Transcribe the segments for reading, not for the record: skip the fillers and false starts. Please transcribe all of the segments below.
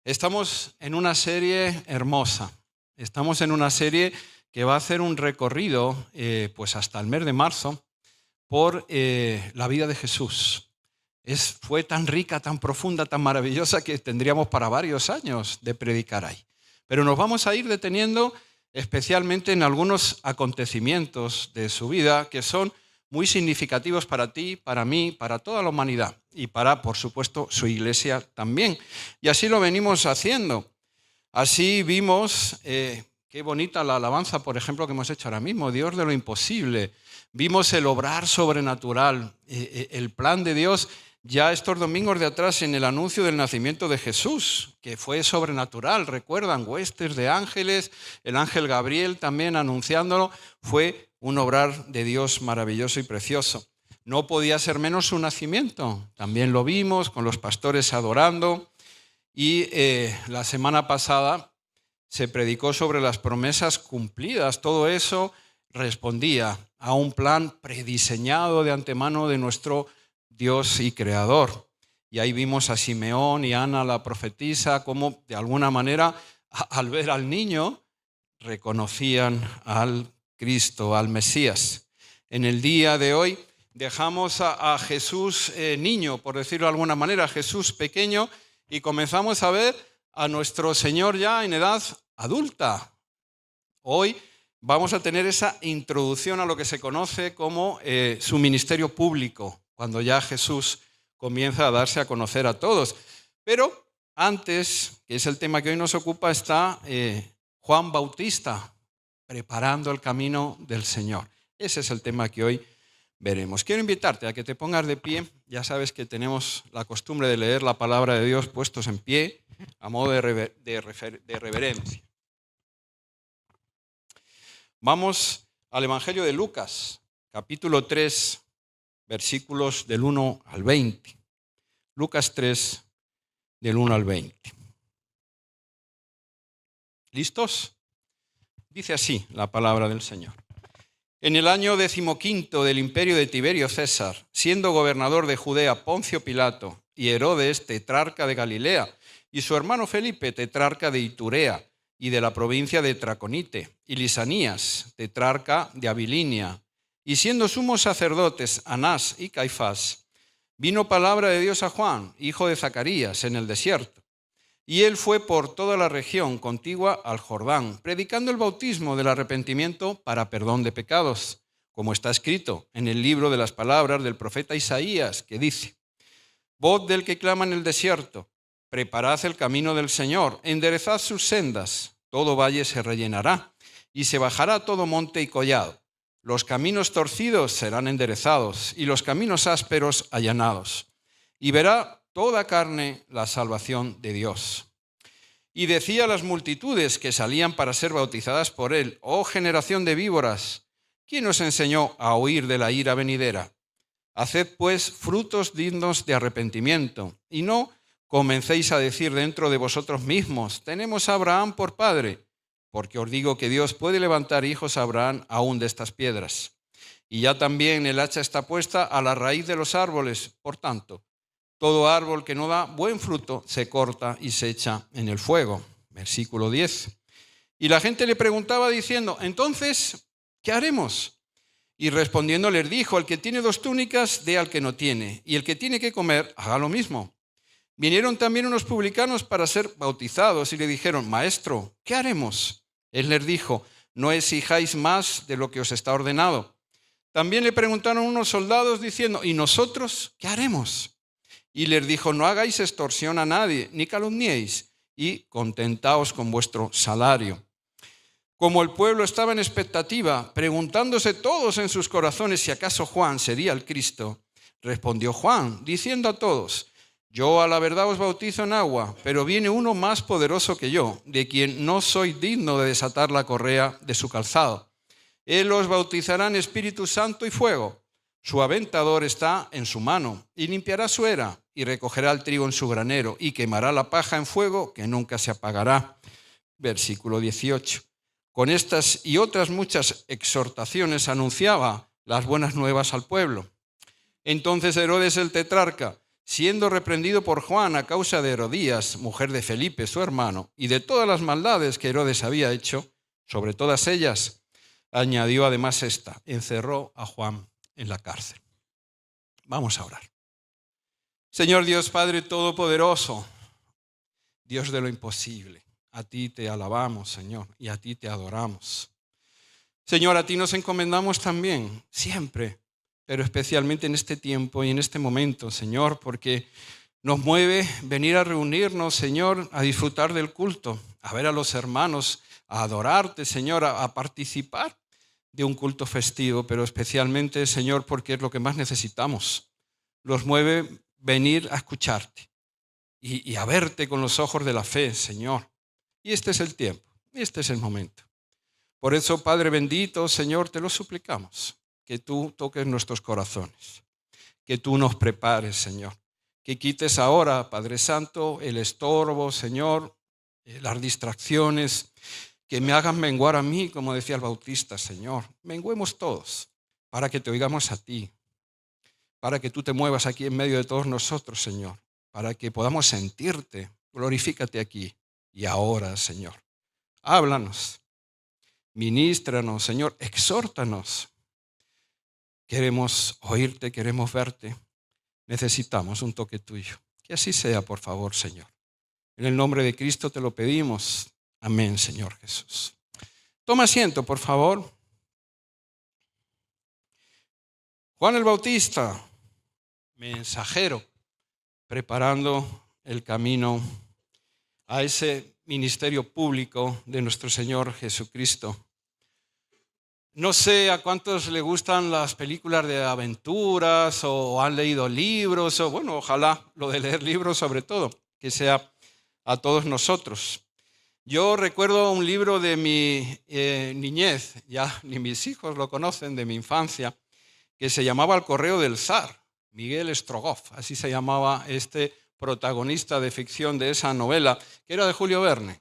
Estamos en una serie hermosa. Estamos en una serie que va a hacer un recorrido pues hasta el mes de marzo por la vida de Jesús. Fue tan rica, tan profunda, tan maravillosa que tendríamos para varios años de predicar ahí. Pero nos vamos a ir deteniendo especialmente en algunos acontecimientos de su vida que son muy significativos para ti, para mí, para toda la humanidad y para, por supuesto, su iglesia también. Y así lo venimos haciendo. Así vimos, qué bonita la alabanza, por ejemplo, que hemos hecho ahora mismo, Dios de lo imposible. Vimos el obrar sobrenatural, el plan de Dios ya estos domingos de atrás en el anuncio del nacimiento de Jesús, que fue sobrenatural. Recuerdan, huestes de ángeles, el ángel Gabriel también anunciándolo, fue un obrar de Dios maravilloso y precioso. No podía ser menos su nacimiento, también lo vimos con los pastores adorando. Y la semana pasada se predicó sobre las promesas cumplidas. Todo eso respondía a un plan prediseñado de antemano de nuestro Dios y Creador. Y ahí vimos a Simeón y Ana, la profetisa, cómo de alguna manera al ver al niño reconocían al Cristo, al Mesías. En el día de hoy dejamos a Jesús niño, por decirlo de alguna manera, Jesús pequeño, y comenzamos a ver a nuestro Señor ya en edad adulta. Hoy vamos a tener esa introducción a lo que se conoce como su ministerio público, cuando ya Jesús comienza a darse a conocer a todos. Pero antes, que es el tema que hoy nos ocupa, está Juan Bautista, preparando el camino del Señor. Ese es el tema que hoy veremos. Quiero invitarte a que te pongas de pie. Ya sabes que tenemos la costumbre de leer la palabra de Dios puestos en pie, a modo de reverencia. Vamos al Evangelio de Lucas, capítulo 3, versículos del 1 al 20. Lucas 3, del 1 al 20. ¿Listos? Dice así la palabra del Señor. En el año 15 del imperio de Tiberio César, siendo gobernador de Judea Poncio Pilato y Herodes, tetrarca de Galilea, y su hermano Felipe, tetrarca de Iturea y de la provincia de Traconite, y Lisanías, tetrarca de Abilinia, y siendo sumos sacerdotes Anás y Caifás, vino palabra de Dios a Juan, hijo de Zacarías, en el desierto. Y él fue por toda la región contigua al Jordán, predicando el bautismo del arrepentimiento para perdón de pecados, como está escrito en el libro de las palabras del profeta Isaías, que dice: voz del que clama en el desierto, preparad el camino del Señor, enderezad sus sendas, todo valle se rellenará, y se bajará todo monte y collado. Los caminos torcidos serán enderezados, y los caminos ásperos allanados. Y verá toda carne la salvación de Dios. Y decía a las multitudes que salían para ser bautizadas por él: oh generación de víboras, ¿quién os enseñó a huir de la ira venidera? Haced pues frutos dignos de arrepentimiento, y no comencéis a decir dentro de vosotros mismos: tenemos a Abraham por padre, porque os digo que Dios puede levantar hijos a Abraham aún de estas piedras. Y ya también el hacha está puesta a la raíz de los árboles, por tanto, todo árbol que no da buen fruto se corta y se echa en el fuego. Versículo 10. Y la gente le preguntaba diciendo: entonces, ¿qué haremos? Y respondiendo les dijo: el que tiene 2 túnicas, dé al que no tiene, y el que tiene que comer, haga lo mismo. Vinieron también unos publicanos para ser bautizados y le dijeron: maestro, ¿qué haremos? Él les dijo: no exijáis más de lo que os está ordenado. También le preguntaron unos soldados diciendo: ¿y nosotros qué haremos? Y les dijo: no hagáis extorsión a nadie, ni calumniéis, y contentaos con vuestro salario. Como el pueblo estaba en expectativa, preguntándose todos en sus corazones si acaso Juan sería el Cristo, respondió Juan, diciendo a todos: yo a la verdad os bautizo en agua, pero viene uno más poderoso que yo, de quien no soy digno de desatar la correa de su calzado. Él os bautizará en Espíritu Santo y fuego. Su aventador está en su mano, y limpiará su era, y recogerá el trigo en su granero, y quemará la paja en fuego que nunca se apagará. Versículo 18. Con estas y otras muchas exhortaciones anunciaba las buenas nuevas al pueblo. Entonces Herodes el tetrarca siendo reprendido por Juan a causa de Herodías, mujer de Felipe, su hermano, y de todas las maldades que Herodes había hecho, sobre todas ellas, añadió además esta: encerró a Juan en la cárcel. Vamos a orar. Señor Dios Padre Todopoderoso, Dios de lo imposible, a ti te alabamos, Señor, y a ti te adoramos. Señor, a ti nos encomendamos también, siempre, pero especialmente en este tiempo y en este momento, Señor, porque nos mueve venir a reunirnos, Señor, a disfrutar del culto, a ver a los hermanos, a adorarte, Señor, a participar de un culto festivo, pero especialmente, Señor, porque es lo que más necesitamos. Nos mueve venir a escucharte y a verte con los ojos de la fe, Señor. Y este es el tiempo, este es el momento. Por eso, Padre bendito, Señor, te lo suplicamos, que tú toques nuestros corazones, que tú nos prepares, Señor, que quites ahora, Padre Santo, el estorbo, Señor, las distracciones, que me hagan menguar a mí, como decía el Bautista, Señor. Menguemos todos para que te oigamos a ti, para que tú te muevas aquí en medio de todos nosotros, Señor, para que podamos sentirte. Glorifícate aquí y ahora, Señor. Háblanos, ministranos, Señor, exhórtanos. Queremos oírte, queremos verte. Necesitamos un toque tuyo. Que así sea, por favor, Señor. En el nombre de Cristo te lo pedimos. Amén, Señor Jesús. Toma asiento, por favor. Juan el Bautista, mensajero, preparando el camino a ese ministerio público de nuestro Señor Jesucristo. No sé a cuántos le gustan las películas de aventuras o han leído libros, o bueno, ojalá lo de leer libros sobre todo, que sea a todos nosotros. Yo recuerdo un libro de mi niñez, ya ni mis hijos lo conocen, de mi infancia, que se llamaba El correo del zar, Miguel Strogoff, así se llamaba este protagonista de ficción de esa novela, que era de Julio Verne.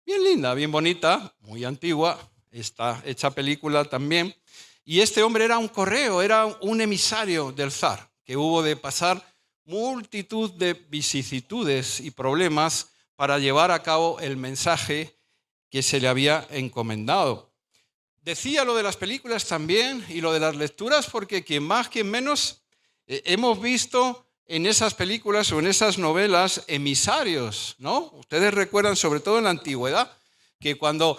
Bien linda, bien bonita, muy antigua, está hecha película también. Y este hombre era un correo, era un emisario del zar, que hubo de pasar multitud de vicisitudes y problemas para llevar a cabo el mensaje que se le había encomendado. Decía lo de las películas también y lo de las lecturas, porque quien más, quien menos, hemos visto en esas películas o en esas novelas emisarios, ¿no? Ustedes recuerdan, sobre todo en la antigüedad, que cuando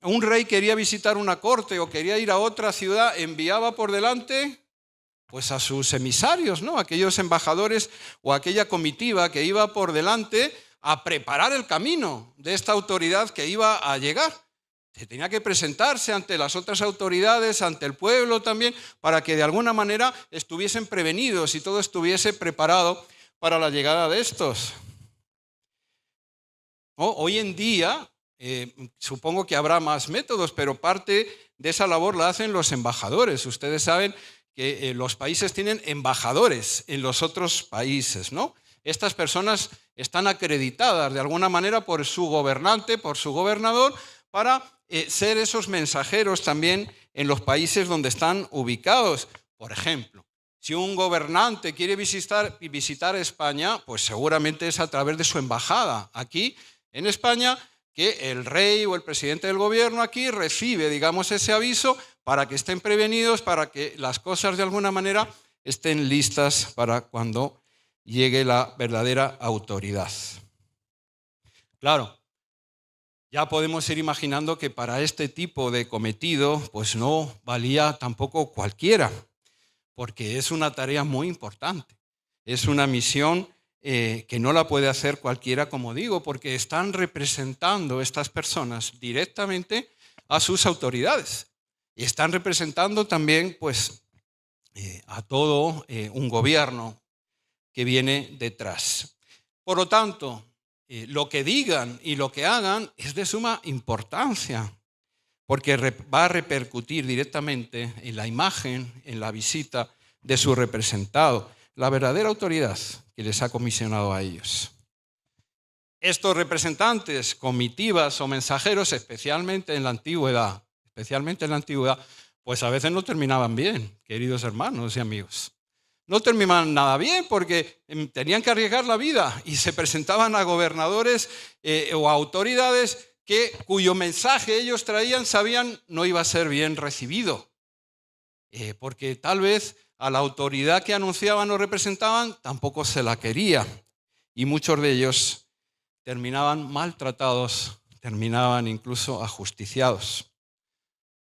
un rey quería visitar una corte o quería ir a otra ciudad, enviaba por delante pues a sus emisarios, ¿no? Aquellos embajadores o aquella comitiva que iba por delante a preparar el camino de esta autoridad que iba a llegar. Se tenía que presentarse ante las otras autoridades, ante el pueblo también, para que de alguna manera estuviesen prevenidos y todo estuviese preparado para la llegada de estos. Hoy en día, supongo que habrá más métodos, pero parte de esa labor la hacen los embajadores. Ustedes saben que los países tienen embajadores en los otros países, ¿no? Estas personas están acreditadas de alguna manera por su gobernante, por su gobernador, para ser esos mensajeros también en los países donde están ubicados. Por ejemplo, si un gobernante quiere visitar España, pues seguramente es a través de su embajada aquí en España que el rey o el presidente del gobierno aquí recibe, digamos, ese aviso para que estén prevenidos, para que las cosas de alguna manera estén listas para cuando llegue la verdadera autoridad. Claro, ya podemos ir imaginando que para este tipo de cometido pues no valía tampoco cualquiera, porque es una tarea muy importante. Es una misión que no la puede hacer cualquiera, como digo, porque están representando estas personas directamente a sus autoridades y están representando también pues, a todo un gobierno que viene detrás. Por lo tanto, lo que digan y lo que hagan es de suma importancia, porque va a repercutir directamente en la imagen, en la visita de su representado, la verdadera autoridad que les ha comisionado a ellos. Estos representantes, comitivas o mensajeros, especialmente en la antigüedad, pues a veces no terminaban bien, queridos hermanos y amigos. no terminaban nada bien porque tenían que arriesgar la vida y se presentaban a gobernadores o a autoridades cuyo mensaje ellos traían, sabían, no iba a ser bien recibido. Porque tal vez a la autoridad que anunciaban o representaban tampoco se la quería. Y muchos de ellos terminaban maltratados, terminaban incluso ajusticiados.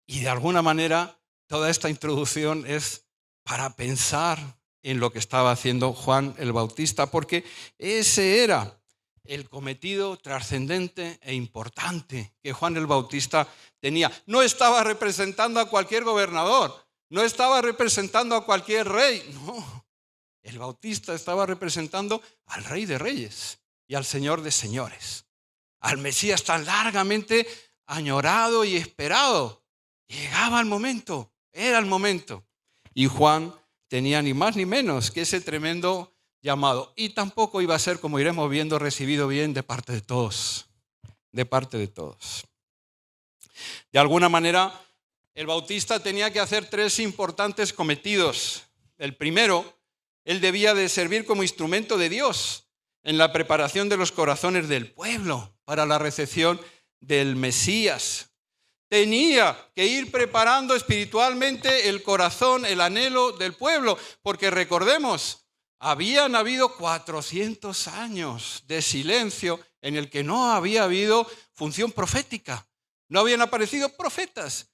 Y de alguna manera toda esta introducción es para pensar en lo que estaba haciendo Juan el Bautista, porque ese era el cometido trascendente e importante que Juan el Bautista tenía. No estaba representando a cualquier gobernador, no estaba representando a cualquier rey, no. El Bautista estaba representando al Rey de Reyes y al Señor de Señores, al Mesías tan largamente añorado y esperado. Llegaba el momento, era el momento. Y Juan tenía ni más ni menos que ese tremendo llamado. Y tampoco iba a ser, como iremos viendo, recibido bien de parte de todos. De parte de todos. De alguna manera, el Bautista tenía que hacer 3 importantes cometidos. El primero, él debía de servir como instrumento de Dios en la preparación de los corazones del pueblo para la recepción del Mesías. Tenía que ir preparando espiritualmente el corazón, el anhelo del pueblo, porque recordemos, habían habido 400 años de silencio en el que no había habido función profética, no habían aparecido profetas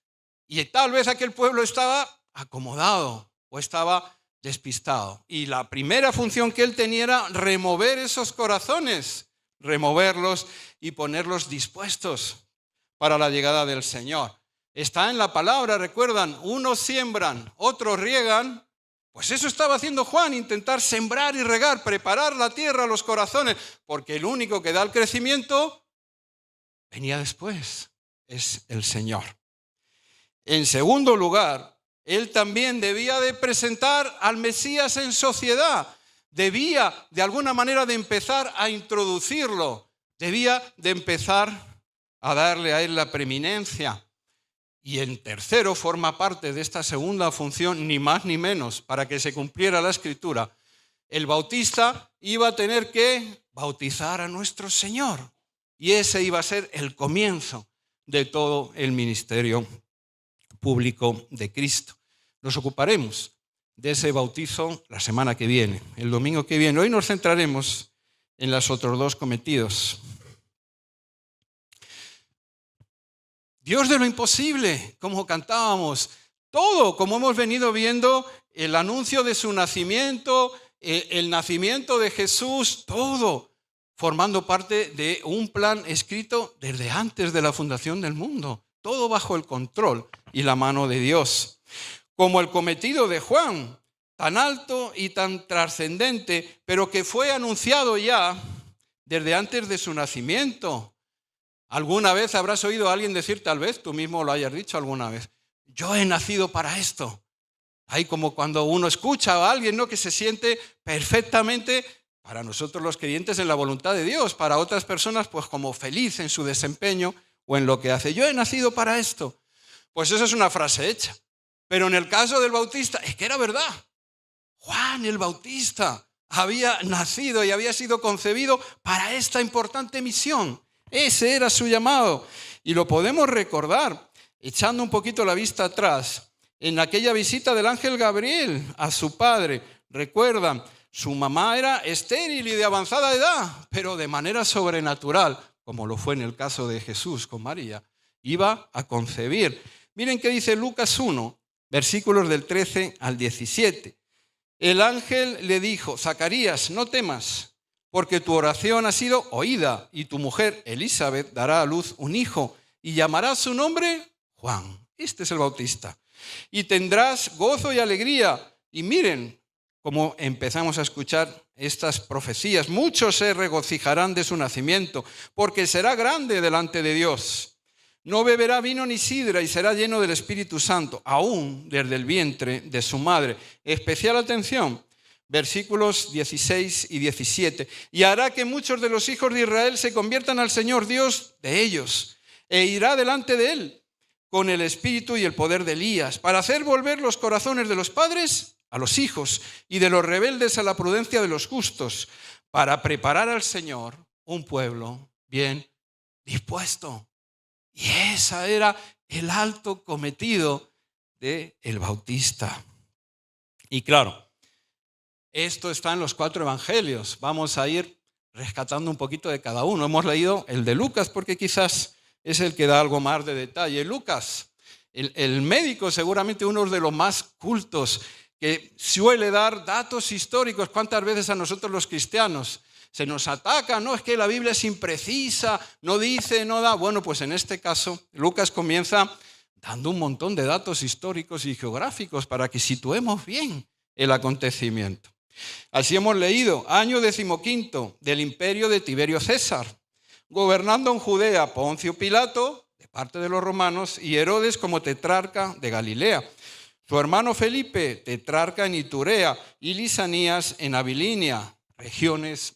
y tal vez aquel pueblo estaba acomodado o estaba despistado. Y la primera función que él tenía era remover esos corazones, removerlos y ponerlos dispuestos para la llegada del Señor. Está en la palabra, recuerdan, unos siembran, otros riegan. Pues eso estaba haciendo Juan, intentar sembrar y regar, preparar la tierra, los corazones, porque el único que da el crecimiento venía después, es el Señor. En segundo lugar, él también debía de presentar al Mesías en sociedad, debía de alguna manera de empezar a introducirlo, debía de empezar a darle a él la preeminencia. Y en tercero, forma parte de esta segunda función, ni más ni menos, para que se cumpliera la Escritura. El Bautista iba a tener que bautizar a nuestro Señor. Y ese iba a ser el comienzo de todo el ministerio público de Cristo. Nos ocuparemos de ese bautizo la semana que viene, el domingo que viene. Hoy nos centraremos en los otros 2 cometidos. Dios de lo imposible, como cantábamos, todo, como hemos venido viendo, el anuncio de su nacimiento, el nacimiento de Jesús, todo formando parte de un plan escrito desde antes de la fundación del mundo, todo bajo el control y la mano de Dios. Como el cometido de Juan, tan alto y tan trascendente, pero que fue anunciado ya desde antes de su nacimiento. ¿Alguna vez habrás oído a alguien decir, tal vez tú mismo lo hayas dicho alguna vez, yo he nacido para esto? Hay como cuando uno escucha a alguien, ¿no?, que se siente perfectamente, para nosotros los creyentes, en la voluntad de Dios, para otras personas pues como feliz en su desempeño o en lo que hace. Yo he nacido para esto. Pues eso es una frase hecha. Pero en el caso del Bautista, es que era verdad. Juan el Bautista había nacido y había sido concebido para esta importante misión. Ese era su llamado. Y lo podemos recordar, echando un poquito la vista atrás, en aquella visita del ángel Gabriel a su padre. Recuerdan, su mamá era estéril y de avanzada edad, pero de manera sobrenatural, como lo fue en el caso de Jesús con María, iba a concebir. Miren qué dice Lucas 1, versículos del 13 al 17. El ángel le dijo, Zacarías, no temas, porque tu oración ha sido oída, y tu mujer Elizabeth dará a luz un hijo, y llamará su nombre Juan. Este es el Bautista. Y tendrás gozo y alegría. Y miren cómo empezamos a escuchar estas profecías. Muchos se regocijarán de su nacimiento, porque será grande delante de Dios. No beberá vino ni sidra y será lleno del Espíritu Santo, aún desde el vientre de su madre. Especial atención, versículos 16 y 17. Y hará que muchos de los hijos de Israel se conviertan al Señor Dios de ellos, e irá delante de él con el espíritu y el poder de Elías, para hacer volver los corazones de los padres a los hijos, y de los rebeldes a la prudencia de los justos, para preparar al Señor un pueblo bien dispuesto. Y ese era el alto cometido del Bautista. Y claro, esto está en los 4 evangelios. Vamos a ir rescatando un poquito de cada uno. Hemos leído el de Lucas porque quizás es el que da algo más de detalle. Lucas, el médico, seguramente uno de los más cultos, que suele dar datos históricos. ¿Cuántas veces a nosotros los cristianos se nos ataca? No, es que la Biblia es imprecisa, no dice, no da. Bueno, pues en este caso, Lucas comienza dando un montón de datos históricos y geográficos para que situemos bien el acontecimiento. Así hemos leído, año 15 del imperio de Tiberio César, gobernando en Judea Poncio Pilato, de parte de los romanos, y Herodes como tetrarca de Galilea. Su hermano Felipe, tetrarca en Iturea, y Lisanías en Abilinia, regiones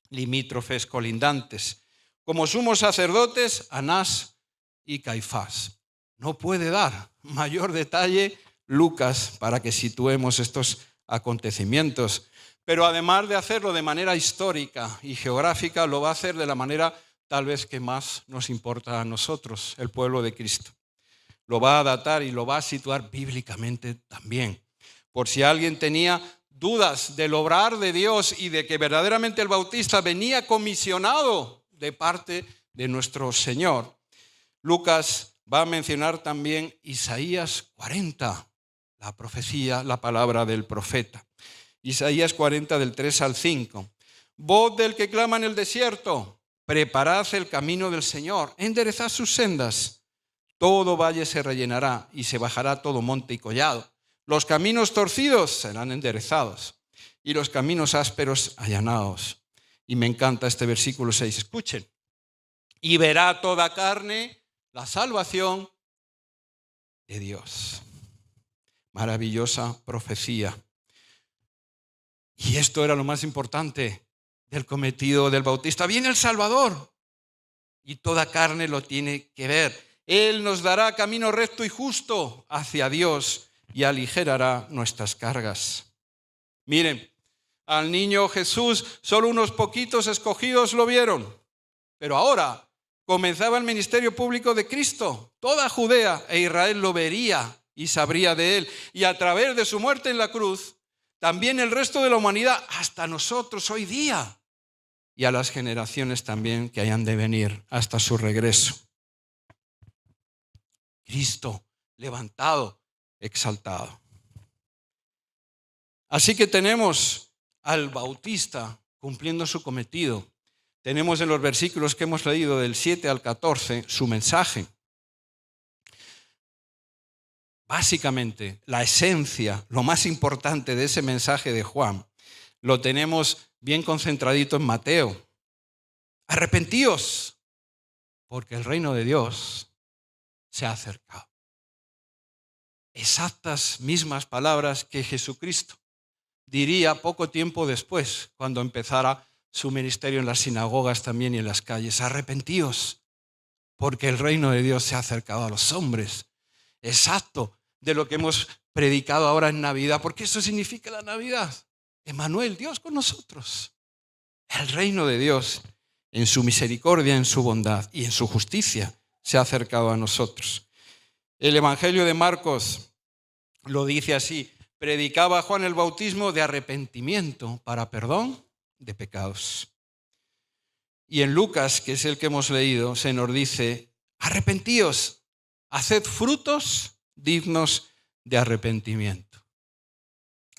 limítrofes colindantes. Como sumos sacerdotes, Anás y Caifás. No puede dar mayor detalle Lucas para que situemos estos acontecimientos. Pero además de hacerlo de manera histórica y geográfica, lo va a hacer de la manera tal vez que más nos importa a nosotros, el pueblo de Cristo. Lo va a datar y lo va a situar bíblicamente también. Por si alguien tenía dudas del obrar de Dios y de que verdaderamente el Bautista venía comisionado de parte de nuestro Señor, Lucas va a mencionar también Isaías 40, la profecía, la palabra del profeta. Isaías 40 del 3 al 5. Voz del que clama en el desierto, preparad el camino del Señor, enderezad sus sendas. Todo valle se rellenará y se bajará todo monte y collado. Los caminos torcidos serán enderezados y los caminos ásperos allanados. Y me encanta este versículo 6. Escuchen. Y verá toda carne la salvación de Dios. Maravillosa profecía. Y esto era lo más importante del cometido del Bautista. Viene el Salvador y toda carne lo tiene que ver. Él nos dará camino recto y justo hacia Dios y aligerará nuestras cargas. Miren, al niño Jesús solo unos poquitos escogidos lo vieron, pero ahora comenzaba el ministerio público de Cristo. Toda Judea e Israel lo vería y sabría de él. Y a través de su muerte en la cruz, también el resto de la humanidad, hasta nosotros hoy día, y a las generaciones también que hayan de venir hasta su regreso. Cristo levantado, exaltado. Así que tenemos al Bautista cumpliendo su cometido. Tenemos en los versículos que hemos leído del 7 al 14 su mensaje. Básicamente, la esencia, lo más importante de ese mensaje de Juan, lo tenemos bien concentradito en Mateo. Arrepentíos, porque el reino de Dios se ha acercado. Exactas mismas palabras que Jesucristo diría poco tiempo después, cuando empezara su ministerio en las sinagogas también y en las calles. Arrepentíos, porque el reino de Dios se ha acercado a los hombres. Exacto de lo que hemos predicado ahora en Navidad, porque eso significa la Navidad. Emmanuel, Dios con nosotros. El reino de Dios, en su misericordia, en su bondad y en su justicia, se ha acercado a nosotros. El Evangelio de Marcos lo dice así: predicaba Juan el bautismo de arrepentimiento para perdón de pecados. Y en Lucas, que es el que hemos leído, se nos dice: arrepentíos, haced frutos dignos de arrepentimiento.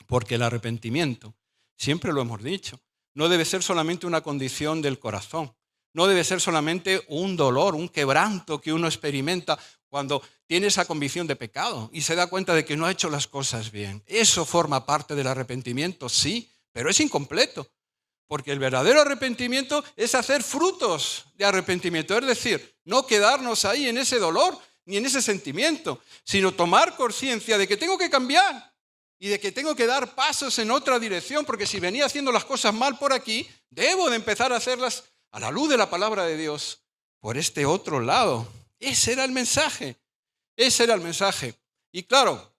Porque el arrepentimiento, siempre lo hemos dicho, no debe ser solamente una condición del corazón. No debe ser solamente un dolor, un quebranto que uno experimenta cuando tiene esa convicción de pecado y se da cuenta de que no ha hecho las cosas bien. Eso forma parte del arrepentimiento, sí, pero es incompleto. Porque el verdadero arrepentimiento es hacer frutos de arrepentimiento. Es decir, no quedarnos ahí en ese dolor ni en ese sentimiento, sino tomar conciencia de que tengo que cambiar y de que tengo que dar pasos en otra dirección, porque si venía haciendo las cosas mal por aquí, debo de empezar a hacerlas a la luz de la palabra de Dios por este otro lado. Ese era el mensaje. Ese era el mensaje. Y claro,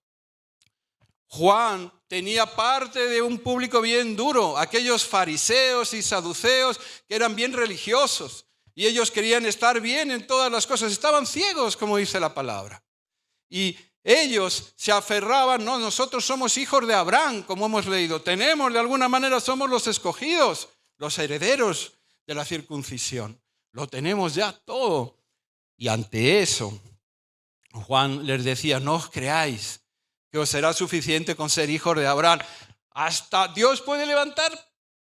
Juan tenía parte de un público bien duro, aquellos fariseos y saduceos que eran bien religiosos y ellos querían estar bien en todas las cosas, estaban ciegos, como dice la palabra. Y ellos se aferraban, no, nosotros somos hijos de Abraham, como hemos leído, tenemos, de alguna manera somos los escogidos, los herederos de la circuncisión, lo tenemos ya todo. Y ante eso, Juan les decía, no os creáis que os será suficiente con ser hijos de Abraham. Hasta Dios puede levantar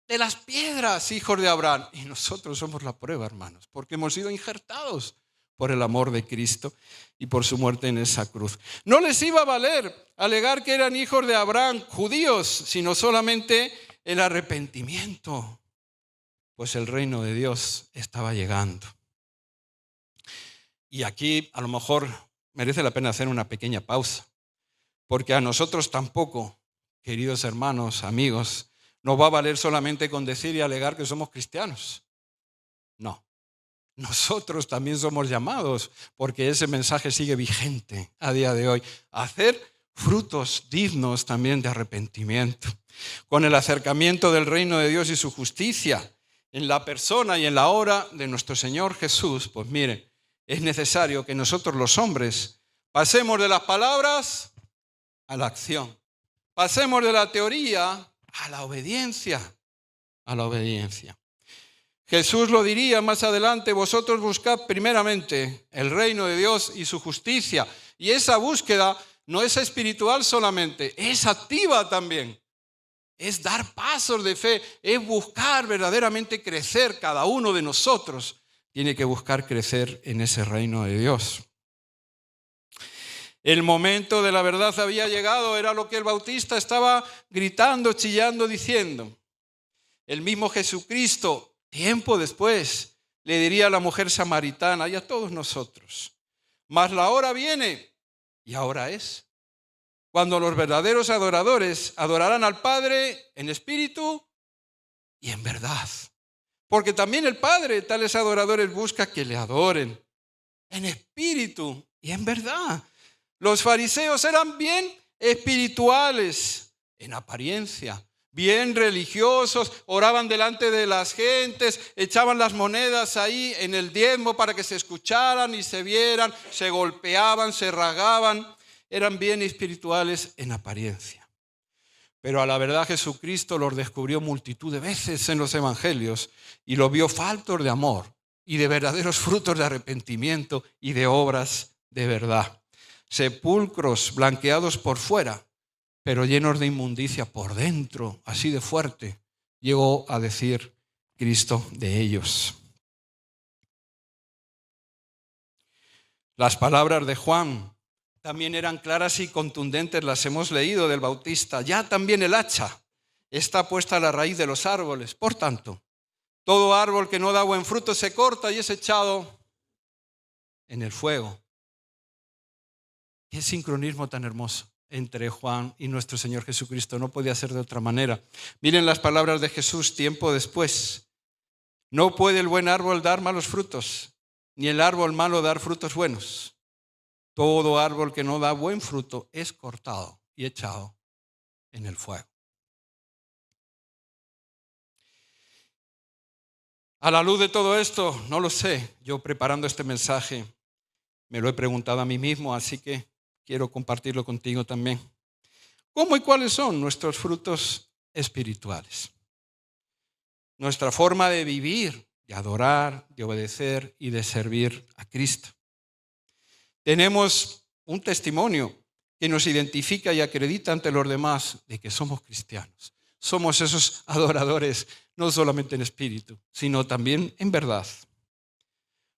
de las piedras hijos de Abraham. Y nosotros somos la prueba, hermanos, porque hemos sido injertados por el amor de Cristo y por su muerte en esa cruz. No les iba a valer alegar que eran hijos de Abraham, judíos, sino solamente el arrepentimiento, pues el reino de Dios estaba llegando. Y aquí a lo mejor merece la pena hacer una pequeña pausa, porque a nosotros tampoco, queridos hermanos, amigos, nos va a valer solamente con decir y alegar que somos cristianos. No, nosotros también somos llamados, porque ese mensaje sigue vigente a día de hoy, a hacer frutos dignos también de arrepentimiento. Con el acercamiento del reino de Dios y su justicia en la persona y en la obra de nuestro Señor Jesús, pues miren, es necesario que nosotros los hombres pasemos de las palabras a la acción. Pasemos de la teoría a la obediencia. A la obediencia. Jesús lo diría más adelante, vosotros buscad primeramente el reino de Dios y su justicia. Y esa búsqueda no es espiritual solamente, es activa también. Es dar pasos de fe, es buscar verdaderamente crecer. Cada uno de nosotros tiene que buscar crecer en ese reino de Dios. El momento de la verdad había llegado, era lo que el Bautista estaba gritando, chillando, diciendo. El mismo Jesucristo, tiempo después, le diría a la mujer samaritana y a todos nosotros, mas la hora viene, y ahora es, cuando los verdaderos adoradores adorarán al Padre en espíritu y en verdad. Porque también el Padre, tales adoradores, busca que le adoren en espíritu y en verdad. Los fariseos eran bien espirituales en apariencia, bien religiosos, oraban delante de las gentes, echaban las monedas ahí en el diezmo para que se escucharan y se vieran, se golpeaban, se rasgaban, eran bien espirituales en apariencia. Pero a la verdad Jesucristo los descubrió multitud de veces en los evangelios y los vio faltos de amor y de verdaderos frutos de arrepentimiento y de obras de verdad. Sepulcros blanqueados por fuera, pero llenos de inmundicia por dentro, así de fuerte, llegó a decir Cristo de ellos. Las palabras de Juan también eran claras y contundentes, las hemos leído del Bautista. Ya también el hacha está puesta a la raíz de los árboles. Por tanto, todo árbol que no da buen fruto se corta y es echado en el fuego. Qué sincronismo tan hermoso entre Juan y nuestro Señor Jesucristo. No podía ser de otra manera. Miren las palabras de Jesús tiempo después. No puede el buen árbol dar malos frutos, ni el árbol malo dar frutos buenos. Todo árbol que no da buen fruto es cortado y echado en el fuego. A la luz de todo esto, no lo sé. Yo preparando este mensaje me lo he preguntado a mí mismo, así que quiero compartirlo contigo también. ¿Cómo y cuáles son nuestros frutos espirituales? Nuestra forma de vivir, de adorar, de obedecer y de servir a Cristo. Tenemos un testimonio que nos identifica y acredita ante los demás de que somos cristianos. Somos esos adoradores, no solamente en espíritu, sino también en verdad.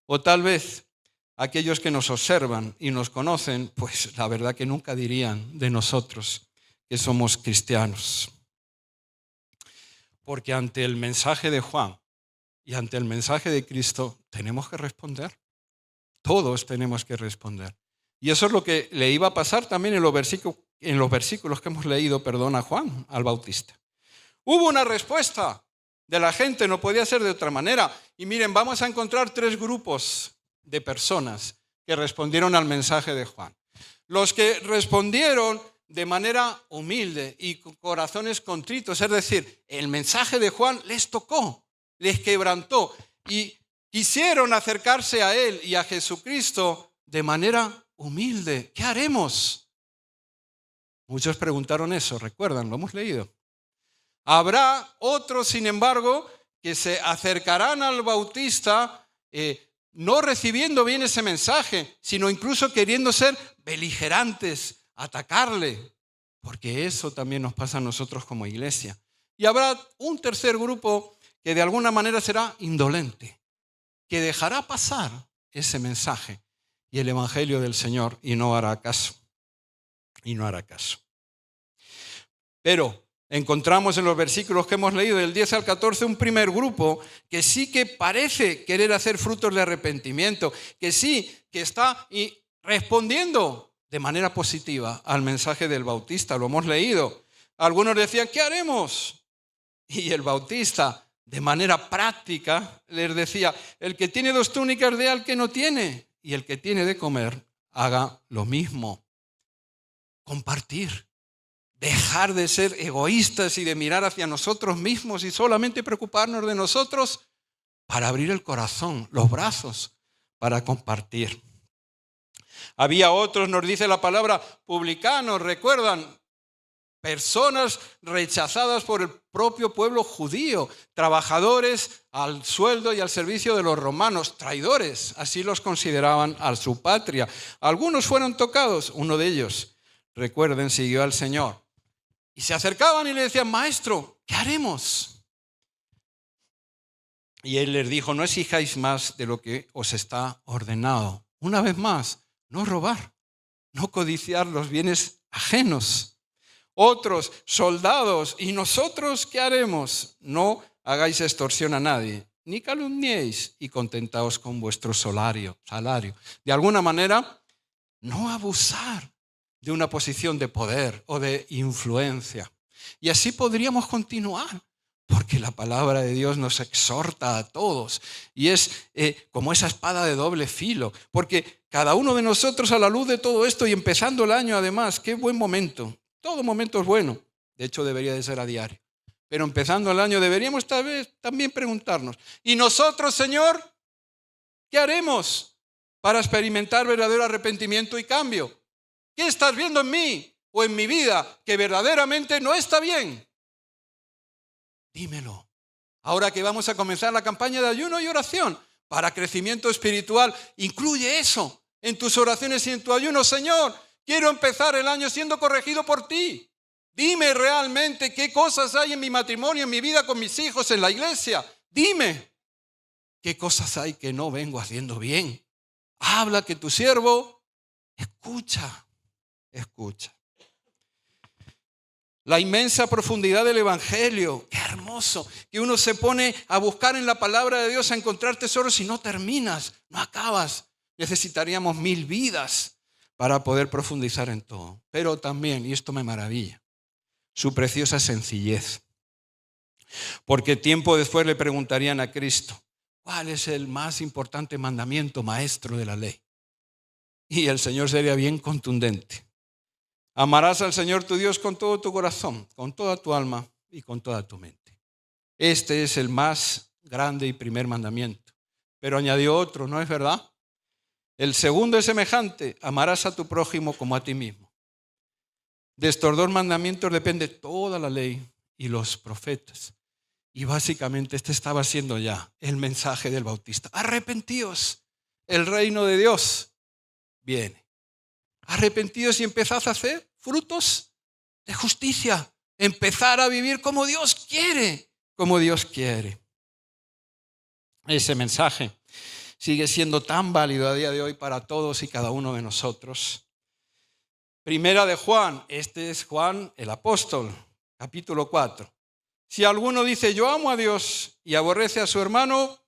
O tal vez aquellos que nos observan y nos conocen, pues la verdad que nunca dirían de nosotros que somos cristianos. Porque ante el mensaje de Juan y ante el mensaje de Cristo tenemos que responder. Todos tenemos que responder. Y eso es lo que le iba a pasar también en los versículos que hemos leído, a Juan, al Bautista. Hubo una respuesta de la gente, no podía ser de otra manera. Y miren, vamos a encontrar 3 grupos de personas que respondieron al mensaje de Juan. Los que respondieron de manera humilde y con corazones contritos. Es decir, el mensaje de Juan les tocó, les quebrantó y quisieron acercarse a Él y a Jesucristo de manera humilde. ¿Qué haremos? Muchos preguntaron eso, recuerdan, lo hemos leído. Habrá otros, sin embargo, que se acercarán al Bautista no recibiendo bien ese mensaje, sino incluso queriendo ser beligerantes, atacarle, porque eso también nos pasa a nosotros como iglesia. Y habrá un tercer grupo que de alguna manera será indolente, que dejará pasar ese mensaje y el evangelio del Señor y no hará caso. Y no hará caso. Pero encontramos en los versículos que hemos leído, del 10 al 14, un primer grupo que sí que parece querer hacer frutos de arrepentimiento, que sí que está respondiendo de manera positiva al mensaje del Bautista. Lo hemos leído. Algunos decían, ¿qué haremos? Y el Bautista, de manera práctica, les decía, el que tiene 2 túnicas dé al que no tiene, y el que tiene de comer, haga lo mismo. Compartir. Dejar de ser egoístas y de mirar hacia nosotros mismos y solamente preocuparnos de nosotros para abrir el corazón, los brazos, para compartir. Había otros, nos dice la palabra, publicanos, recuerdan, personas rechazadas por el propio pueblo judío, trabajadores al sueldo y al servicio de los romanos, traidores, así los consideraban a su patria. Algunos fueron tocados, uno de ellos, recuerden, siguió al Señor. Y se acercaban y le decían, maestro, ¿qué haremos? Y él les dijo, no exijáis más de lo que os está ordenado. Una vez más, no robar, no codiciar los bienes ajenos. Otros, soldados, ¿y nosotros qué haremos? No hagáis extorsión a nadie, ni calumniéis y contentaos con vuestro salario. De alguna manera, no abusar de una posición de poder o de influencia. Y así podríamos continuar, porque la palabra de Dios nos exhorta a todos y es como esa espada de doble filo, porque cada uno de nosotros a la luz de todo esto y empezando el año además, qué buen momento, todo momento es bueno, de hecho debería de ser a diario, pero empezando el año deberíamos tal vez también preguntarnos, ¿y nosotros, Señor, qué haremos para experimentar verdadero arrepentimiento y cambio? ¿Qué estás viendo en mí o en mi vida que verdaderamente no está bien? Dímelo. Ahora que vamos a comenzar la campaña de ayuno y oración para crecimiento espiritual, incluye eso en tus oraciones y en tu ayuno. Señor, quiero empezar el año siendo corregido por ti. Dime realmente qué cosas hay en mi matrimonio, en mi vida con mis hijos, en la iglesia. Dime qué cosas hay que no vengo haciendo bien. Habla, que tu siervo escucha. La inmensa profundidad del Evangelio, qué hermoso, que uno se pone a buscar en la palabra de Dios, a encontrar tesoros y no terminas, no acabas. Necesitaríamos 1000 vidas para poder profundizar en todo. Pero también, y esto me maravilla, su preciosa sencillez. Porque tiempo después le preguntarían a Cristo, ¿cuál es el más importante mandamiento, maestro de la ley? Y el Señor sería bien contundente. Amarás al Señor tu Dios con todo tu corazón, con toda tu alma y con toda tu mente. Este es el más grande y primer mandamiento. Pero añadió otro, ¿no es verdad? El segundo es semejante, amarás a tu prójimo como a ti mismo. De estos 2 mandamientos depende toda la ley y los profetas. Y básicamente este estaba siendo ya el mensaje del Bautista. Arrepentíos, el reino de Dios viene. Arrepentíos y empezad a hacer frutos de justicia. Empezar a vivir como Dios quiere, como Dios quiere. Ese mensaje sigue siendo tan válido a día de hoy para todos y cada uno de nosotros. Primera de Juan, este es Juan el apóstol, capítulo 4. Si alguno dice yo amo a Dios y aborrece a su hermano,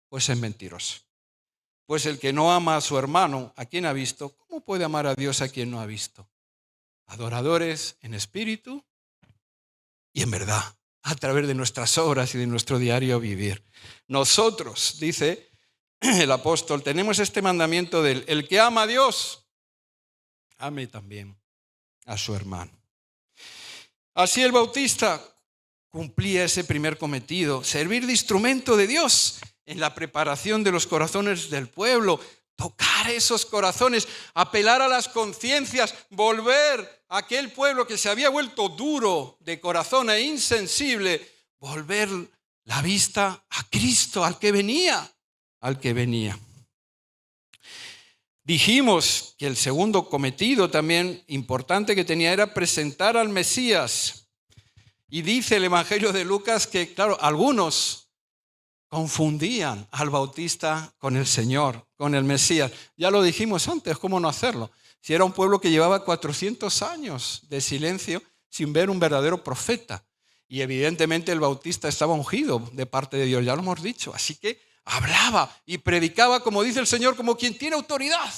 pues es mentiroso. Pues el que no ama a su hermano, a quien ha visto, ¿cómo puede amar a Dios a quien no ha visto? Adoradores en espíritu y en verdad, a través de nuestras obras y de nuestro diario vivir. Nosotros, dice el apóstol, tenemos este mandamiento del el que ama a Dios, ame también a su hermano. Así el Bautista cumplía ese primer cometido, servir de instrumento de Dios en la preparación de los corazones del pueblo, tocar esos corazones, apelar a las conciencias, volver a aquel pueblo que se había vuelto duro de corazón e insensible, volver la vista a Cristo, al que venía. Dijimos que el segundo cometido también importante que tenía era presentar al Mesías. Y dice el Evangelio de Lucas que, claro, algunos confundían al Bautista con el Señor, con el Mesías. Ya lo dijimos antes, ¿cómo no hacerlo? Si era un pueblo que llevaba 400 años de silencio sin ver un verdadero profeta. Y evidentemente el Bautista estaba ungido de parte de Dios, ya lo hemos dicho. Así que hablaba y predicaba, como dice el Señor, como quien tiene autoridad.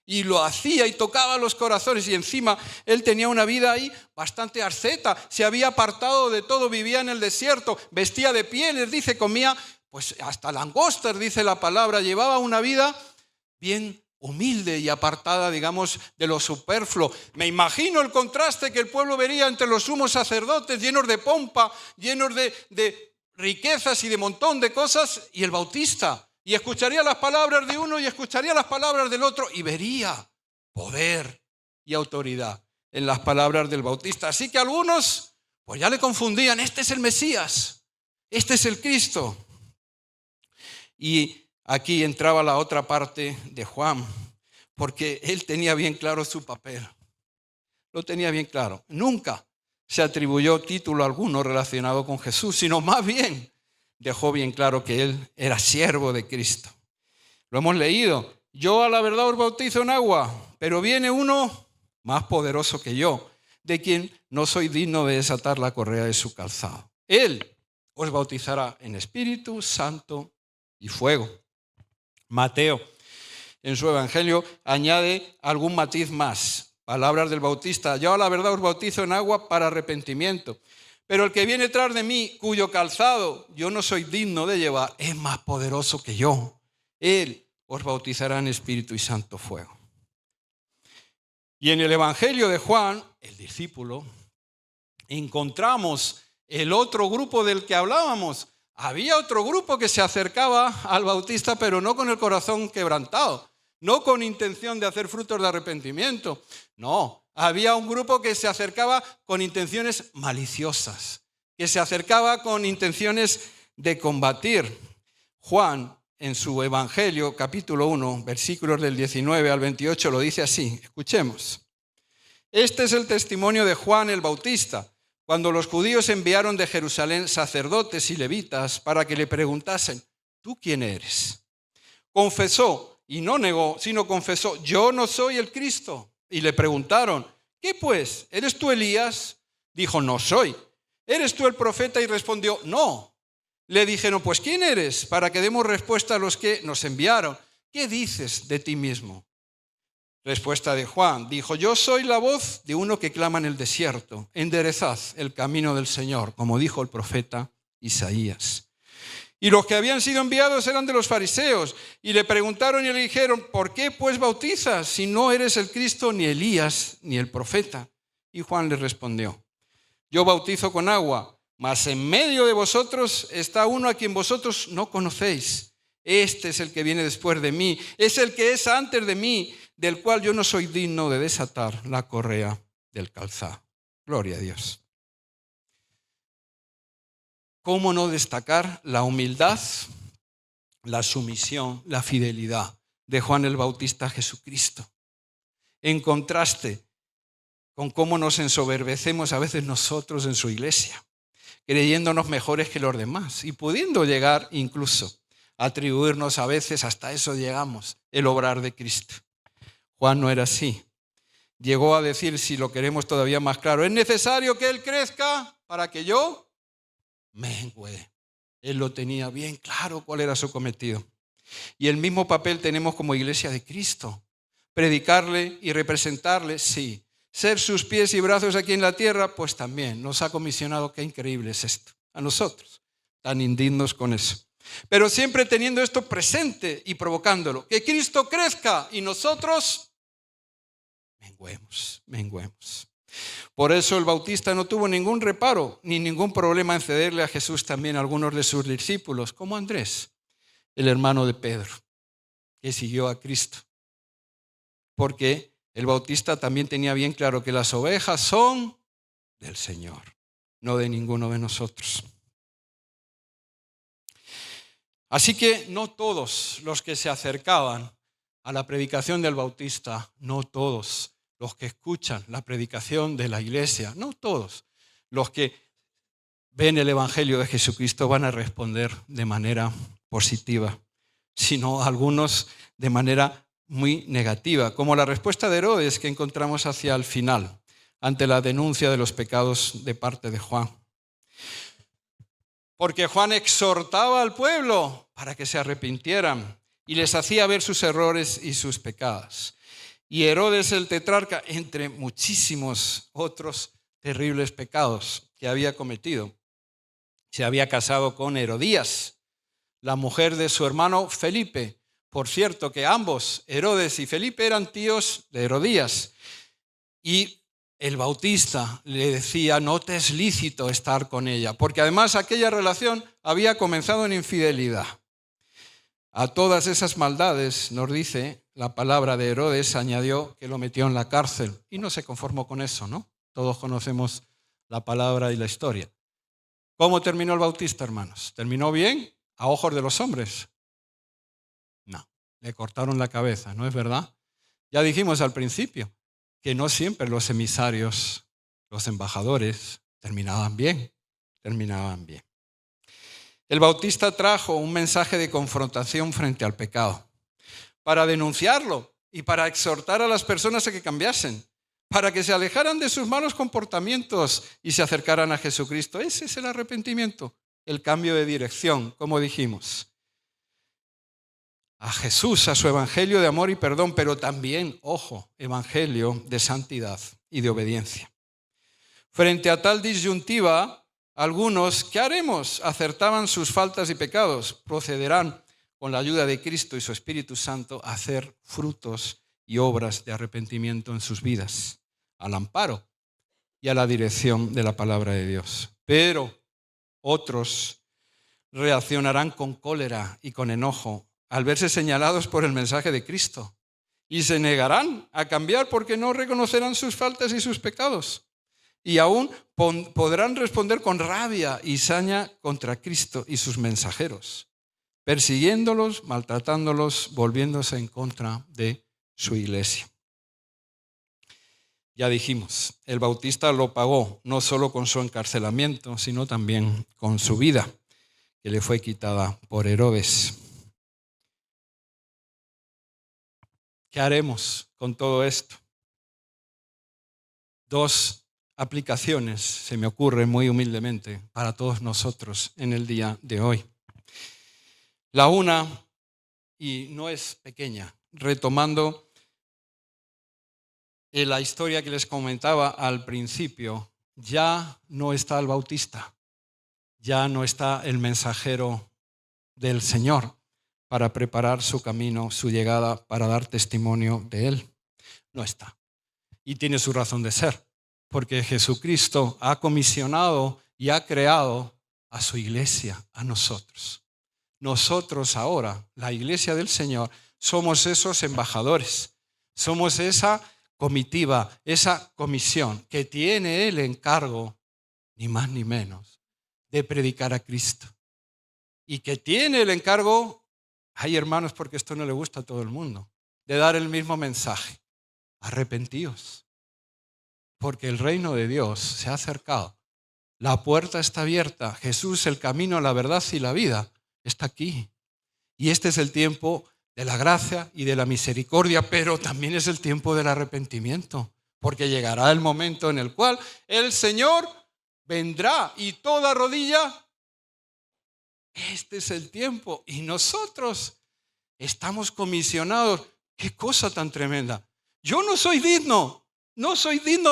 Y lo hacía y tocaba los corazones. Y encima él tenía una vida ahí bastante asceta. Se había apartado de todo, vivía en el desierto, vestía de pieles, dice, comía pues hasta langostas, dice la palabra. Llevaba una vida bien humilde y apartada, digamos, de lo superfluo. Me imagino el contraste que el pueblo vería entre los sumos sacerdotes llenos de pompa, llenos de riquezas y de montón de cosas, y el Bautista. Y escucharía las palabras de uno y escucharía las palabras del otro y vería poder y autoridad en las palabras del Bautista. Así que algunos pues ya le confundían, este es el Mesías, este es el Cristo. Y aquí entraba la otra parte de Juan, porque él tenía bien claro su papel. Lo tenía bien claro. Nunca se atribuyó título alguno relacionado con Jesús, sino más bien dejó bien claro que él era siervo de Cristo. Lo hemos leído. Yo a la verdad os bautizo en agua, pero viene uno más poderoso que yo, de quien no soy digno de desatar la correa de su calzado. Él os bautizará en Espíritu Santo y fuego. Mateo, en su Evangelio, añade algún matiz más. Palabras del Bautista. Yo a la verdad os bautizo en agua para arrepentimiento. Pero el que viene tras de mí, cuyo calzado yo no soy digno de llevar, es más poderoso que yo. Él os bautizará en Espíritu y Santo fuego. Y en el Evangelio de Juan, el discípulo, encontramos el otro grupo del que hablábamos. Había otro grupo que se acercaba al Bautista, pero no con el corazón quebrantado, no con intención de hacer frutos de arrepentimiento. No, había un grupo que se acercaba con intenciones maliciosas, que se acercaba con intenciones de combatir. Juan, en su Evangelio, capítulo 1, versículos del 19 al 28, lo dice así. Escuchemos. Este es el testimonio de Juan el Bautista, cuando los judíos enviaron de Jerusalén sacerdotes y levitas para que le preguntasen, ¿tú quién eres? Confesó, y no negó, sino confesó, yo no soy el Cristo. Y le preguntaron, ¿qué pues? ¿Eres tú Elías? Dijo, no soy. ¿Eres tú el profeta? Y respondió, no. Le dijeron, pues ¿quién eres? Para que demos respuesta a los que nos enviaron. ¿Qué dices de ti mismo? Respuesta de Juan, dijo, yo soy la voz de uno que clama en el desierto, enderezad el camino del Señor, como dijo el profeta Isaías. Y los que habían sido enviados eran de los fariseos, y le preguntaron y le dijeron, ¿por qué pues bautizas si no eres el Cristo, ni Elías, ni el profeta? Y Juan les respondió, yo bautizo con agua, mas en medio de vosotros está uno a quien vosotros no conocéis. Este es el que viene después de mí, es el que es antes de mí, del cual yo no soy digno de desatar la correa del calzado. Gloria a Dios. ¿Cómo no destacar la humildad, la sumisión, la fidelidad de Juan el Bautista a Jesucristo? En contraste con cómo nos ensoberbecemos a veces nosotros en su iglesia, creyéndonos mejores que los demás y pudiendo llegar incluso a atribuirnos a veces, hasta eso llegamos, el obrar de Cristo. Juan no era así. Llegó a decir, si lo queremos todavía más claro, es necesario que Él crezca para que yo mengüe. Él lo tenía bien claro cuál era su cometido. Y el mismo papel tenemos como iglesia de Cristo. Predicarle y representarle, sí. Ser sus pies y brazos aquí en la tierra, pues también nos ha comisionado. Qué increíble es esto. A nosotros, tan indignos con eso. Pero siempre teniendo esto presente y provocándolo. Que Cristo crezca y nosotros menguemos. Por eso el Bautista no tuvo ningún reparo ni ningún problema en cederle a Jesús también a algunos de sus discípulos, como Andrés, el hermano de Pedro, que siguió a Cristo. Porque el Bautista también tenía bien claro que las ovejas son del Señor, no de ninguno de nosotros. Así que no todos los que se acercaban a la predicación del Bautista, no todos los que escuchan la predicación de la iglesia, no todos los que ven el Evangelio de Jesucristo van a responder de manera positiva, sino algunos de manera muy negativa, como la respuesta de Herodes que encontramos hacia el final, ante la denuncia de los pecados de parte de Juan. Porque Juan exhortaba al pueblo para que se arrepintieran y les hacía ver sus errores y sus pecados. Y Herodes el tetrarca, entre muchísimos otros terribles pecados que había cometido, se había casado con Herodías, la mujer de su hermano Felipe. Por cierto, que ambos, Herodes y Felipe, eran tíos de Herodías. Y el Bautista le decía, no te es lícito estar con ella, porque además aquella relación había comenzado en infidelidad. A todas esas maldades, nos dice la palabra de Herodes, añadió que lo metió en la cárcel. Y no se conformó con eso, ¿no? Todos conocemos la palabra y la historia. ¿Cómo terminó el Bautista, hermanos? ¿Terminó bien a ojos de los hombres? No, le cortaron la cabeza, ¿no es verdad? Ya dijimos al principio que no siempre los emisarios, los embajadores, terminaban bien. El Bautista trajo un mensaje de confrontación frente al pecado, para denunciarlo y para exhortar a las personas a que cambiasen, para que se alejaran de sus malos comportamientos y se acercaran a Jesucristo. Ese es el arrepentimiento, el cambio de dirección, como dijimos. A Jesús, a su evangelio de amor y perdón, pero también, ojo, evangelio de santidad y de obediencia. Frente a tal disyuntiva, algunos, ¿qué haremos? Acertaban sus faltas y pecados, procederán con la ayuda de Cristo y su Espíritu Santo a hacer frutos y obras de arrepentimiento en sus vidas, al amparo y a la dirección de la palabra de Dios. Pero otros reaccionarán con cólera y con enojo al verse señalados por el mensaje de Cristo y se negarán a cambiar porque no reconocerán sus faltas y sus pecados. Y aún podrán responder con rabia y saña contra Cristo y sus mensajeros, persiguiéndolos, maltratándolos, volviéndose en contra de su iglesia. Ya dijimos, el Bautista lo pagó no solo con su encarcelamiento, sino también con su vida, que le fue quitada por Herodes. ¿Qué haremos con todo esto? Dos aplicaciones se me ocurren muy humildemente para todos nosotros en el día de hoy. La una, y no es pequeña, retomando la historia que les comentaba al principio, ya no está el Bautista, ya no está el mensajero del Señor para preparar su camino, su llegada, para dar testimonio de Él. No está. Y tiene su razón de ser, porque Jesucristo ha comisionado y ha creado a su iglesia, a nosotros. Nosotros ahora, la iglesia del Señor, somos esos embajadores, somos esa comitiva, esa comisión que tiene el encargo, ni más ni menos, de predicar a Cristo. Y que tiene el encargo, ay hermanos, porque esto no le gusta a todo el mundo, de dar el mismo mensaje. Arrepentíos, porque el reino de Dios se ha acercado. La puerta está abierta. Jesús, el camino, la verdad y la vida, está aquí. Y este es el tiempo de la gracia y de la misericordia, pero también es el tiempo del arrepentimiento, porque llegará el momento en el cual el Señor vendrá y toda rodilla. Este es el tiempo y nosotros estamos comisionados. ¡Qué cosa tan tremenda! Yo no soy digno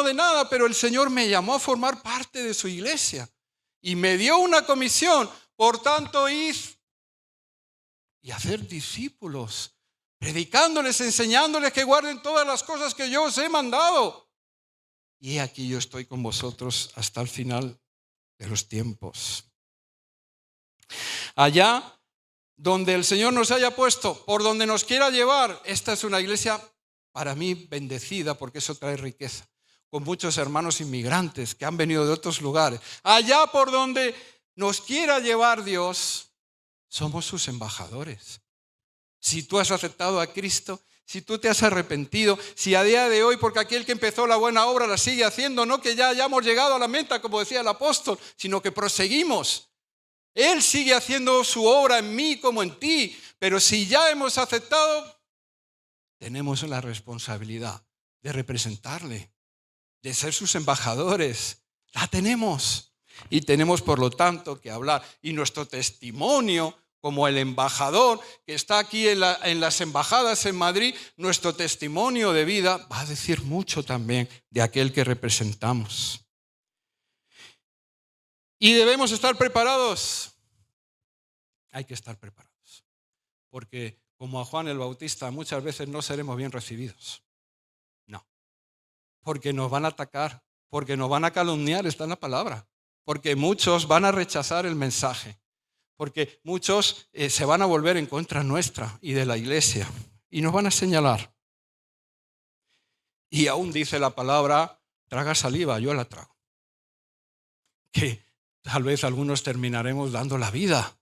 de nada, pero el Señor me llamó a formar parte de su iglesia y me dio una comisión. Por tanto, id y hacer discípulos, predicándoles, enseñándoles que guarden todas las cosas que yo os he mandado. y he aquí yo estoy con vosotros hasta el final de los tiempos. Allá donde el Señor nos haya puesto, por donde nos quiera llevar, esta es una iglesia para mí bendecida, porque eso trae riqueza, con muchos hermanos inmigrantes que han venido de otros lugares. Allá por donde nos quiera llevar Dios, somos sus embajadores. Si tú has aceptado a Cristo, si tú te has arrepentido, si a día de hoy, porque aquel que empezó la buena obra la sigue haciendo, no que ya hayamos llegado a la meta, como decía el apóstol, sino que proseguimos. Él sigue haciendo su obra en mí como en ti, pero si ya hemos aceptado, tenemos la responsabilidad de representarle, de ser sus embajadores. La tenemos y tenemos por lo tanto que hablar. Y nuestro testimonio como el embajador que está aquí en las embajadas en Madrid, nuestro testimonio de vida va a decir mucho también de aquel que representamos. Y debemos estar preparados. Hay que estar preparados. Porque como a Juan el Bautista muchas veces no seremos bien recibidos. No. Porque nos van a atacar, porque nos van a calumniar, está en la palabra. Porque muchos van a rechazar el mensaje. Porque muchos se van a volver en contra nuestra y de la iglesia. Y nos van a señalar. Y aún dice la palabra, traga saliva, yo la trago. Que tal vez algunos terminaremos dando la vida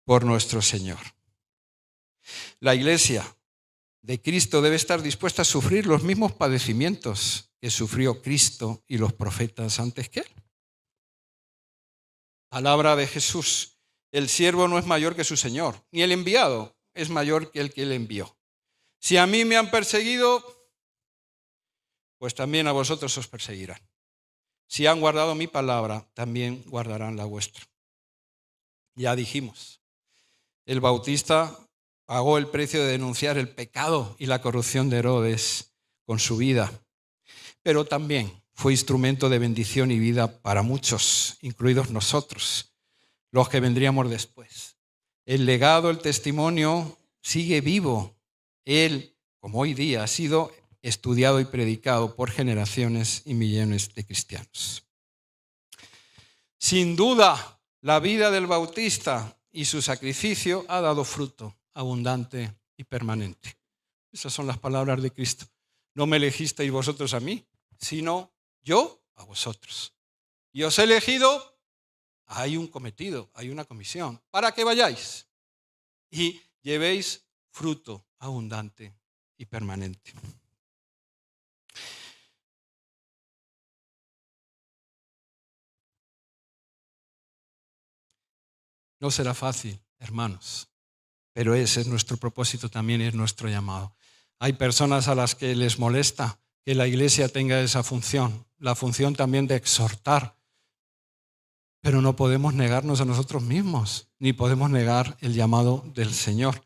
por nuestro Señor. La iglesia de Cristo debe estar dispuesta a sufrir los mismos padecimientos que sufrió Cristo y los profetas antes que él. Palabra de Jesús, el siervo no es mayor que su Señor, ni el enviado es mayor que el que le envió. Si a mí me han perseguido, pues también a vosotros os perseguirán. Si han guardado mi palabra, también guardarán la vuestra. Ya dijimos, el Bautista pagó el precio de denunciar el pecado y la corrupción de Herodes con su vida, pero también fue instrumento de bendición y vida para muchos, incluidos nosotros, los que vendríamos después. El legado, el testimonio sigue vivo. Él, como hoy día, ha sido estudiado y predicado por generaciones y millones de cristianos. Sin duda, la vida del Bautista y su sacrificio ha dado fruto abundante y permanente. Esas son las palabras de Cristo. No me elegisteis vosotros a mí, sino yo a vosotros. Y os he elegido, hay un cometido, hay una comisión, para que vayáis y llevéis fruto abundante y permanente. No será fácil, hermanos, pero ese es nuestro propósito también, es nuestro llamado. Hay personas a las que les molesta que la iglesia tenga esa función, la función también de exhortar, pero no podemos negarnos a nosotros mismos, ni podemos negar el llamado del Señor.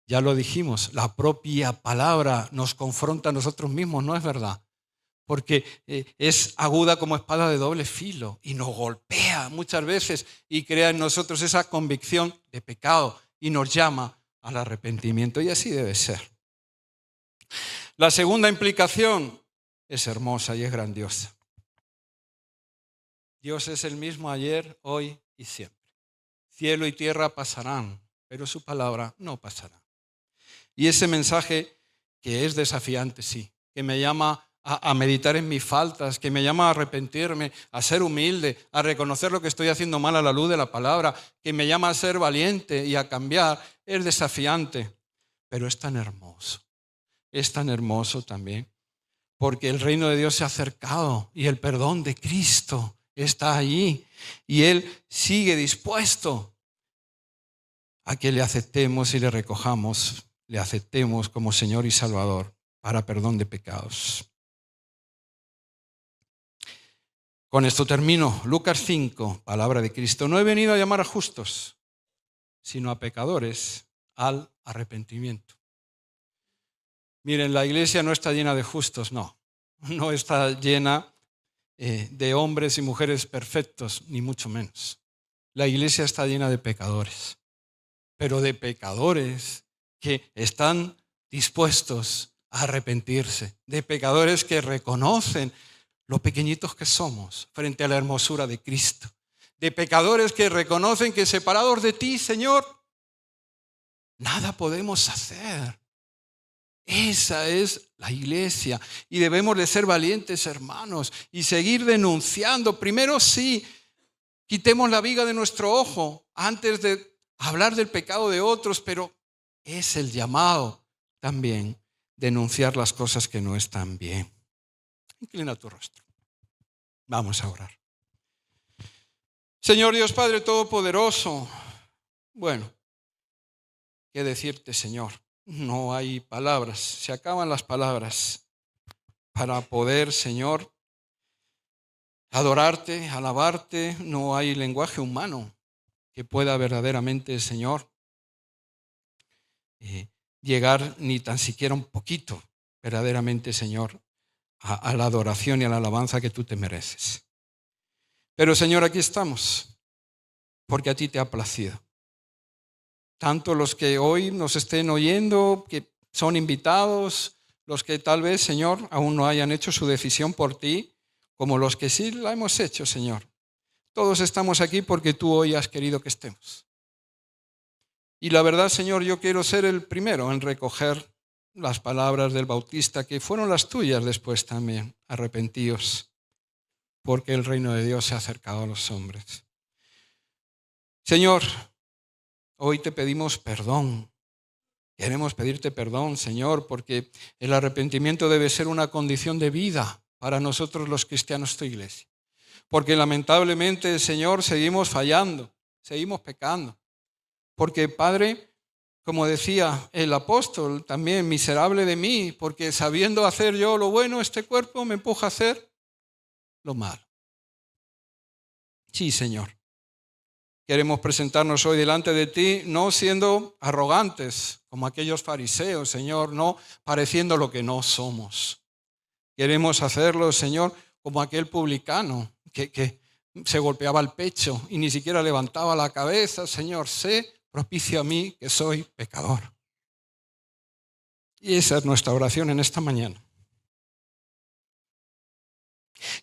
Ya lo dijimos, la propia palabra nos confronta a nosotros mismos, ¿no es verdad? Porque es aguda como espada de doble filo y nos golpea muchas veces y crea en nosotros esa convicción de pecado y nos llama al arrepentimiento, y así debe ser. La segunda implicación es hermosa y es grandiosa. Dios es el mismo ayer, hoy y siempre. Cielo y tierra pasarán, pero su palabra no pasará. Y ese mensaje que es desafiante, sí, que me llama a meditar en mis faltas, que me llama a arrepentirme, a ser humilde, a reconocer lo que estoy haciendo mal a la luz de la palabra, que me llama a ser valiente y a cambiar, es desafiante, pero es tan hermoso también, porque el reino de Dios se ha acercado y el perdón de Cristo está allí y Él sigue dispuesto a que le aceptemos y le recojamos, le aceptemos como Señor y Salvador para perdón de pecados. Con esto termino. Lucas 5, palabra de Cristo. No he venido a llamar a justos, sino a pecadores al arrepentimiento. Miren, la iglesia no está llena de justos, no está llena de hombres y mujeres perfectos, ni mucho menos. La iglesia está llena de pecadores, pero de pecadores que están dispuestos a arrepentirse, de pecadores que reconocen lo pequeñitos que somos frente a la hermosura de Cristo, de pecadores que reconocen que separados de ti, Señor, nada podemos hacer. Esa es la iglesia y debemos de ser valientes, hermanos, y seguir denunciando. Primero sí, quitemos la viga de nuestro ojo antes de hablar del pecado de otros, pero es el llamado también denunciar las cosas que no están bien. Inclina tu rostro. Vamos a orar. Señor Dios Padre Todopoderoso, bueno, ¿qué decirte, Señor? No hay palabras, se acaban las palabras para poder, Señor, adorarte, alabarte. No hay lenguaje humano que pueda verdaderamente, Señor, llegar ni tan siquiera un poquito, verdaderamente, Señor, a la adoración y a la alabanza que tú te mereces. Pero, Señor, aquí estamos, porque a ti te ha placido. Tanto los que hoy nos estén oyendo, que son invitados, los que tal vez, Señor, aún no hayan hecho su decisión por ti, como los que sí la hemos hecho, Señor. Todos estamos aquí porque tú hoy has querido que estemos. Y la verdad, Señor, yo quiero ser el primero en recoger las palabras del Bautista, que fueron las tuyas después también. Arrepentíos, porque el reino de Dios se ha acercado a los hombres. Señor, hoy te pedimos perdón. Queremos pedirte perdón, Señor, porque el arrepentimiento debe ser una condición de vida para nosotros los cristianos de tu iglesia. Porque lamentablemente, Señor, seguimos fallando, seguimos pecando. Porque, Padre, como decía el apóstol, también miserable de mí, porque sabiendo hacer yo lo bueno, este cuerpo me empuja a hacer lo malo. Sí, Señor. Queremos presentarnos hoy delante de ti, no siendo arrogantes como aquellos fariseos, Señor, no pareciendo lo que no somos. Queremos hacerlo, Señor, como aquel publicano que se golpeaba el pecho y ni siquiera levantaba la cabeza. Señor, sé propicio a mí que soy pecador. Y esa es nuestra oración en esta mañana.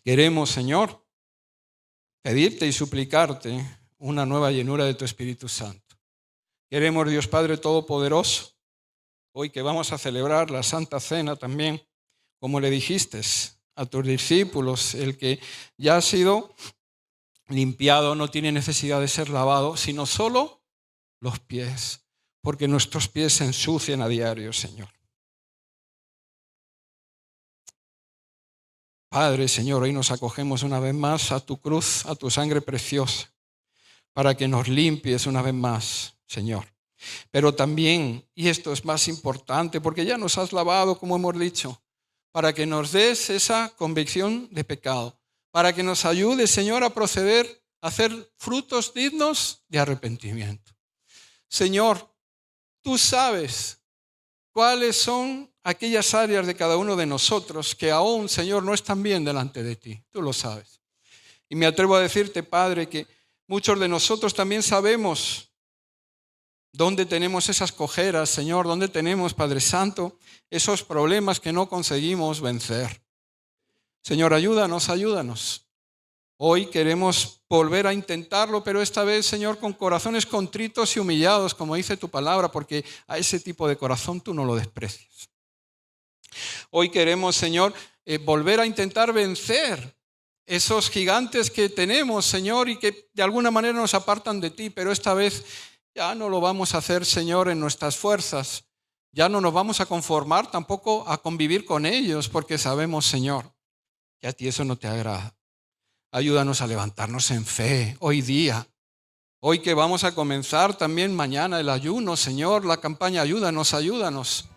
Queremos, Señor, pedirte y suplicarte una nueva llenura de tu Espíritu Santo. Queremos, Dios Padre Todopoderoso, hoy que vamos a celebrar la Santa Cena también, como le dijiste a tus discípulos, el que ya ha sido limpiado no tiene necesidad de ser lavado, sino solo los pies, porque nuestros pies se ensucian a diario, Señor. Padre, Señor, hoy nos acogemos una vez más a tu cruz, a tu sangre preciosa, para que nos limpies una vez más, Señor. Pero también, y esto es más importante, porque ya nos has lavado, como hemos dicho, para que nos des esa convicción de pecado, para que nos ayudes, Señor, a proceder a hacer frutos dignos de arrepentimiento. Señor, tú sabes cuáles son aquellas áreas de cada uno de nosotros que aún, Señor, no están bien delante de ti. Tú lo sabes. Y me atrevo a decirte, Padre, que muchos de nosotros también sabemos dónde tenemos esas cojeras, Señor, dónde tenemos, Padre Santo, esos problemas que no conseguimos vencer. Señor, ayúdanos, ayúdanos. Hoy queremos volver a intentarlo, pero esta vez, Señor, con corazones contritos y humillados, como dice tu palabra, porque a ese tipo de corazón tú no lo desprecias. Hoy queremos, Señor, volver a intentar vencer esos gigantes que tenemos, Señor, y que de alguna manera nos apartan de ti, pero esta vez ya no lo vamos a hacer, Señor, en nuestras fuerzas. Ya no nos vamos a conformar tampoco a convivir con ellos, porque sabemos, Señor, que a ti eso no te agrada. Ayúdanos a levantarnos en fe hoy día. Hoy que vamos a comenzar también mañana el ayuno, Señor, la campaña ayúdanos, ayúdanos.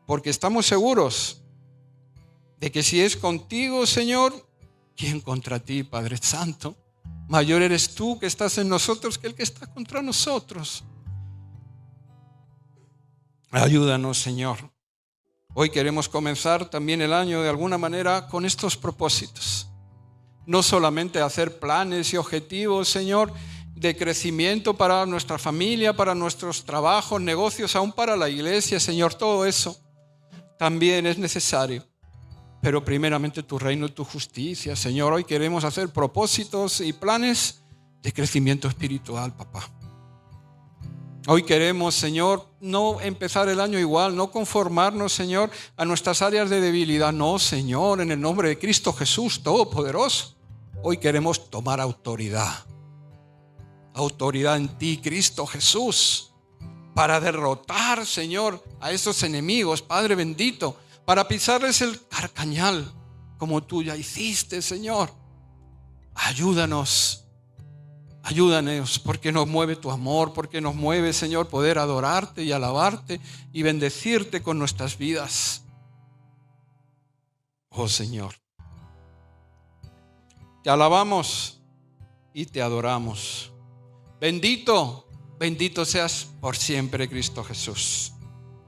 Porque estamos seguros de que si es contigo, Señor, ¿quién contra ti, Padre Santo? Mayor eres tú que estás en nosotros que el que está contra nosotros. Ayúdanos, Señor. Hoy queremos comenzar también el año de alguna manera con estos propósitos. No solamente hacer planes y objetivos, Señor, de crecimiento para nuestra familia, para nuestros trabajos, negocios, aún para la iglesia, Señor, todo eso. también es necesario. Pero primeramente tu reino y tu justicia, Señor. Hoy queremos hacer propósitos y planes de crecimiento espiritual, papá. Hoy queremos, Señor, no empezar el año igual, no conformarnos, Señor, a nuestras áreas de debilidad. No, Señor, en el nombre de Cristo Jesús Todopoderoso. Hoy queremos tomar autoridad. Autoridad en ti, Cristo Jesús, para derrotar, Señor, a esos enemigos, Padre bendito, para pisarles el carcañal, como tú ya hiciste, Señor. Ayúdanos, porque nos mueve tu amor, porque nos mueve, Señor, poder adorarte y alabarte y bendecirte con nuestras vidas. Oh, Señor, te alabamos y te adoramos. Bendito seas por siempre, Cristo Jesús.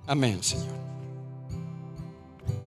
Amén, Señor.